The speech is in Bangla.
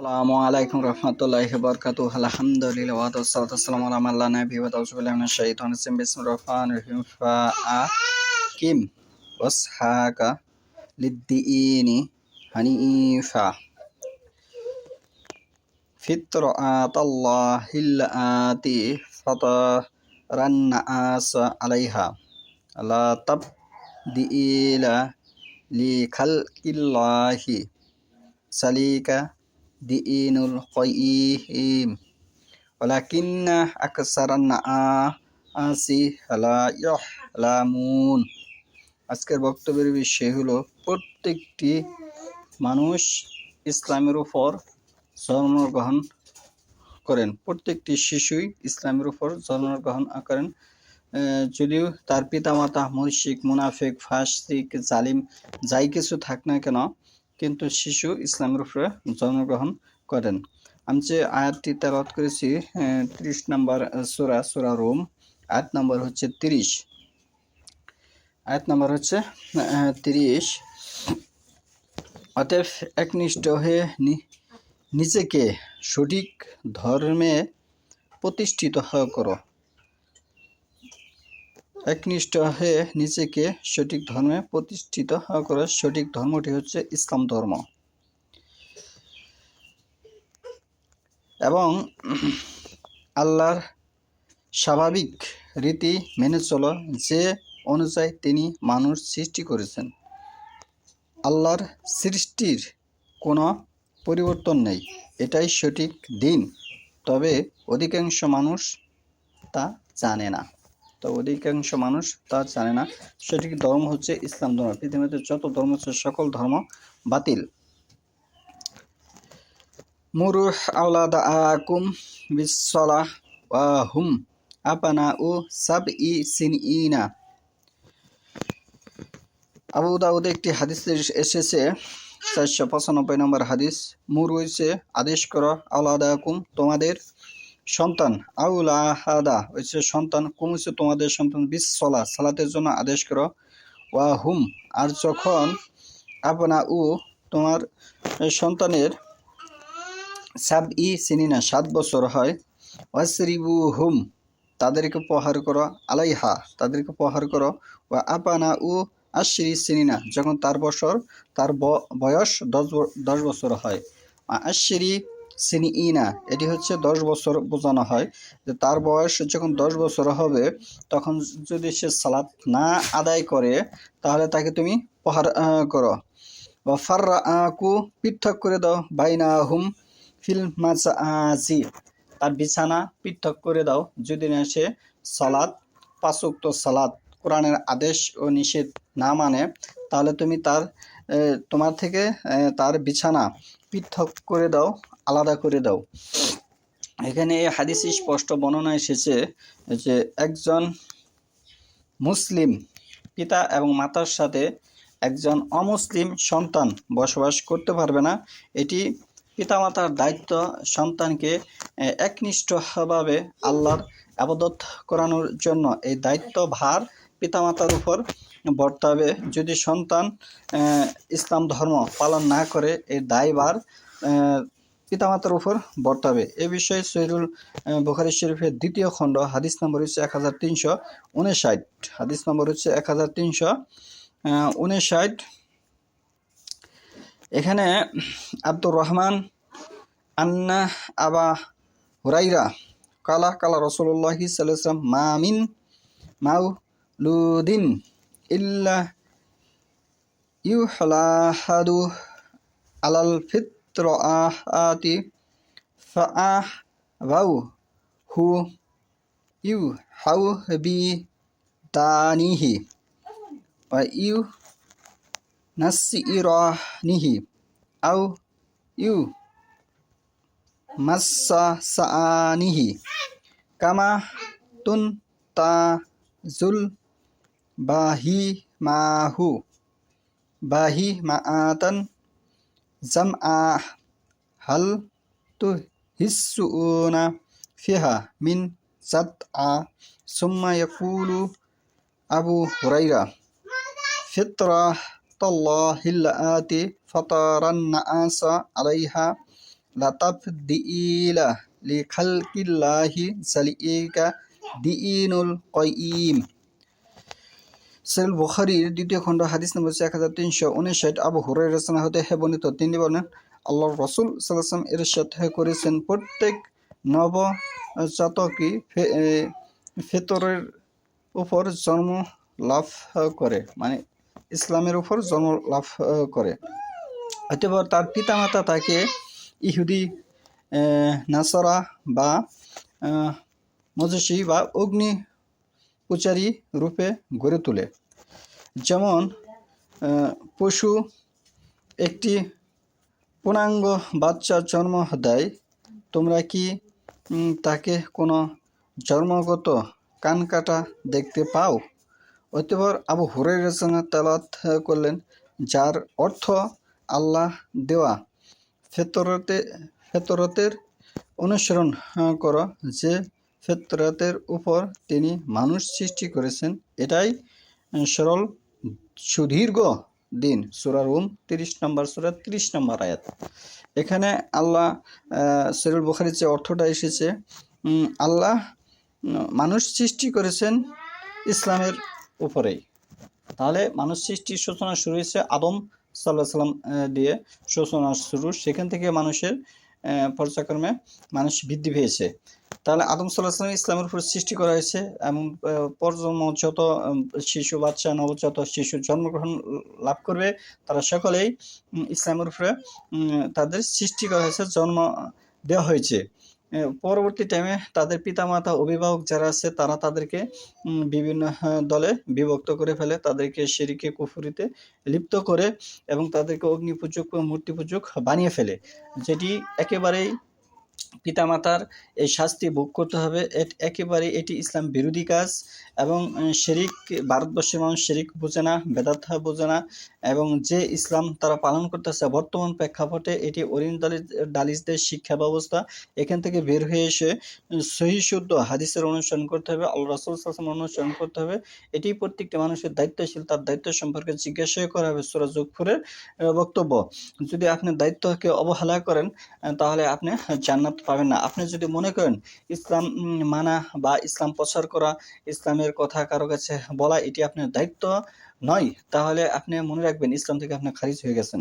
আসসালামু আলাইকুম রহমতুল্লাহি ওয়া বারাকাতুহু আলহামদুলিল্লাহ ওয়া তাসসালাতু ওয়াসসালামু আলা মান লা নাবিয়্যা বা'দা আউযু বিল্লাহি মিনাশ শাইতানির রাজিম বিসমিল্লাহির রহমানির রহিম ফাআকিম ওয়াসহাকা লিদ্দিইনি হানিফা ফিতরাতাল্লাহিল আতি ফাতারান নাস আলাইহা লা তাবদিলা লিখালকিল্লাহি সালিকা দিনুল কাইয়িম ওয়ালাকিন্না আকসারান নাসি লা ইয়ালামুন। আজকের বক্তব্যের বিষয় হলো প্রত্যেকটি মানুষ ইসলামের উপর জন্মগ্রহণ করেন, প্রত্যেকটি শিশুই ইসলামের উপর জন্মগ্রহণ করেন। যদিও তার পিতামাতা মুশরিক, মুনাফিক, ফাসিক, জালিম যাই কিছু থাক না কেন, কিন্তু শিশু ইসলামের উপরে জন্মগ্রহণ করেন। আমি যে আয়াতটি তেলাওয়াত করেছি 30 নম্বর সূরা রুম, আয়াত নম্বর হচ্ছে 30। আয়াত নম্বর হচ্ছে 30। অতএব একনিষ্ঠ হয়ে নিজেকে সঠিক ধর্মে প্রতিষ্ঠিত করো। একনিষ্ঠ হয়ে নিজেকে সঠিক ধর্মে প্রতিষ্ঠিত করো। সঠিক ধর্মটি হচ্ছে ইসলাম ধর্ম। এবং আল্লাহর স্বাভাবিক রীতি মেনে চলো, যে অনুযায়ী তিনি মানুষ সৃষ্টি করেছেন। আল্লাহর সৃষ্টির কোনো পরিবর্তন নেই, এটাই সঠিক দিন। তবে অধিকাংশ মানুষ তা জানে না। সঠিক ধর্ম হচ্ছে ইসলাম ধর্ম। পৃথিবীতে যত ধর্ম আছে সকল ধর্ম বাতিল। মুরু আওলাদাকুম বিসসালাহ ওয়া হুম আবনাউ সাবঈ সিনঈনা। আবু দাউদে একটি হাদিস এসেছে, 495 নম্বর হাদিস। মুরু হচ্ছে আদেশ করো, আওলাদাকুম তোমাদের সন্তান, আউলাহাদা হচ্ছে সন্তান, কুম হচ্ছে তোমাদের সন্তান, বিসসালাহ সালাতের জন্য আদেশ করো, ওয়া হুম আর যখন আবনাউ তোমার সন্তানের সাবঈ সিনিনা 7 বছর হয়, ওয়াসরিবুহুম তাদেরকে প্রহার করো, আলাইহা তাদেরকে প্রহার করো, ওয়া আবানাউ আশরি সিনিনা যখন তার বয়স 10 বছর হয়। আশরি সিনিইনা এটি হচ্ছে 10 বছর বোঝানো হয়, যে তার বয়স যখন 10 বছর হবে তখন যদি সে সালাত না আদায় করে তাহলে তাকে তুমি প্রহার করো। ওয়া ফাররাকু পৃথক করে দাও, বাইনাহুম ফিল মাজাজি তার বিছানা পৃথক করে দাও, যদি না সে সালাত 5 ওয়াক্ত সালাত কোরআনের আদেশ ও নিষেধ না মানে, তাহলে তুমি তোমার থেকে তার বিছানা পৃথক করে দাও, আলাদা করে দাও। এখানে এই হাদিসে স্পষ্ট বর্ণনা এসেছে যে একজন মুসলিম পিতা এবং মাতার সাথে একজন অমুসলিম সন্তান বসবাস করতে পারবে না। এটি পিতামাতার দায়িত্ব সন্তানকে একনিষ্ঠভাবে আল্লাহর ইবাদত করানোর জন্য। এই দায়িত্ব ভার পিতামাতার উপর বর্তাবে। যদি সন্তান ইসলাম ধর্ম পালন না করে, এই দায়ভার পিতামাতার উপর বর্তাবে। এ বিষয়ে সহিহুল বুখারী শরীফের 2য় খণ্ড হাদিস নম্বর হচ্ছে 1359। হাদিস নম্বর হচ্ছে 1359। এখানে আব্দুর রহমান আন্না আবা হুরাইরা কালা রাসূলুল্লাহ সাল্লাল্লাহু আলাইহি ওয়াসাল্লাম মা মিন মাউলুদিন ইল্লা ইউহলাহাদু আলাল ফিতরাতি ফাআবাহু ইউহাউবিদানিহি ওয়া ইউনাসসিরানিহি আও মাসাসানিহি কামা তুনতাজুল বাহিমাতান জামআ হাল তুহিসুনা ফিহা মিন জাতআ। সুম্মা ইয়াকুলু আবু হুরাইরা ফিতরাতাল্লাহিল আতি ফাতারান নাসা আলাইহা লা তাবদিলা লিখালকিল্লাহি যালিকা দিনুল কাইয়িম। সহিহ বুখারীর দ্বিতীয় খণ্ড হাদিস নম্বর 1359 আবু হুরায়রা রাদিয়াল্লাহু হতে বর্ণিত, তিনি বলেন আল্লাহর রাসূল সাল্লাল্লাহু আলাইহি ওয়াসাল্লাম ইরশাদ করেছেন, প্রত্যেক নবজাতকই ফিতরের উপর জন্ম লাভ করে, মানে ইসলামের উপর জন্ম লাভ করে। অতঃপর তার পিতামাতা তাকে ইহুদি, নাসারা বা মজুসী বা অগ্নি পূজারী রূপে গড়ে তোলে। যেমন পশু একটি পূর্ণাঙ্গ বাচ্চা জন্ম দেয়, তোমরা কি তাকে কোনো জন্মগত কানকাটা দেখতে পাও? অতঃপর আবু হুরায়রা তেলাওয়াত করলেন, যার অর্থ আল্লাহ দেওয়া ফেতরতের অনুসরণ করো, যে ফেতরতের উপর তিনি মানুষ সৃষ্টি করেছেন, এটাই সরল সুদীর্ঘ দিন। সূরা রুম 30 নম্বর সূরা 30 নম্বর আয়াত। এখানে আল্লাহ সহিহ বুখারীর যে অর্থটা এসেছে, আল্লাহ মানুষ সৃষ্টি করেছেন ইসলামের উপরেই। তাহলে মানুষ সৃষ্টির সূচনা শুরু হয়েছে আদম সাল্লাল্লাহু আলাইহি সাল্লাম দিয়ে সূচনা শুরু, সেখান থেকে মানুষের পর্যায়ক্রমে মানুষ বৃদ্ধি পেয়েছে। তাহলে আদম সাল্লাল্লাহু আলাইহি সাল্লাম ইসলামের উপর সৃষ্টি করা হয়েছে, এবং প্রজন্ম যত শিশু বাচ্চা নবজাত শিশু জন্মগ্রহণ লাভ করবে, তারা সকলেই ইসলামের উপরে তাদের সৃষ্টি করা হয়েছে, জন্ম দেওয়া হয়েছে। পরবর্তী টাইমে তাদের পিতামাতা অভিভাবক যারা আছে, তারা তাদেরকে বিভিন্ন দলে বিভক্ত করে ফেলে, তাদেরকে শিরকে কুফরিতে লিপ্ত করে এবং তাদেরকে অগ্নিপূজক মূর্তি পূজক বানিয়ে ফেলে, যেটি একেবারেই পিতামাতার এই শাস্তি ভোগ করতে হবে। একেবারে এটি ইসলাম বিরোধী কাজ, এবং শিরিক, ভারতবর্ষের মানুষ শিরিক বোঝে না, বেদাত বোঝে না, এবং যে ইসলাম তারা পালন করতেছে বর্তমান প্রেক্ষাপটে, এটি ওরিয়েন্টালিস্টদের শিক্ষা ব্যবস্থা। এখান থেকে বের হয়ে এসে সহিহ শুদ্ধ হাদিসের অনুসরণ করতে হবে, আল্লাহ রাসূল সাল্লাল্লাহু আলাইহি ওয়াসাল্লাম অনুসরণ করতে হবে। এটি প্রত্যেকটি মানুষের দায়িত্বশীল, তার দায়িত্ব সম্পর্কে জিজ্ঞাসা করা হবে। সূরা যুগফুরের বক্তব্য। যদি আপনি দায়িত্বকে অবহেলা করেন, তাহলে আপনি জান্নাত পাবেন না। আপনি যদি মনে করেন ইসলাম মানা বা ইসলাম প্রচার করা, ইসলামের কথা কারো কাছে বলা এটি আপনার দায়িত্ব নয়, তাহলে আপনি মনে রাখবেন ইসলাম থেকে আপনি খারিজ হয়ে গেছেন।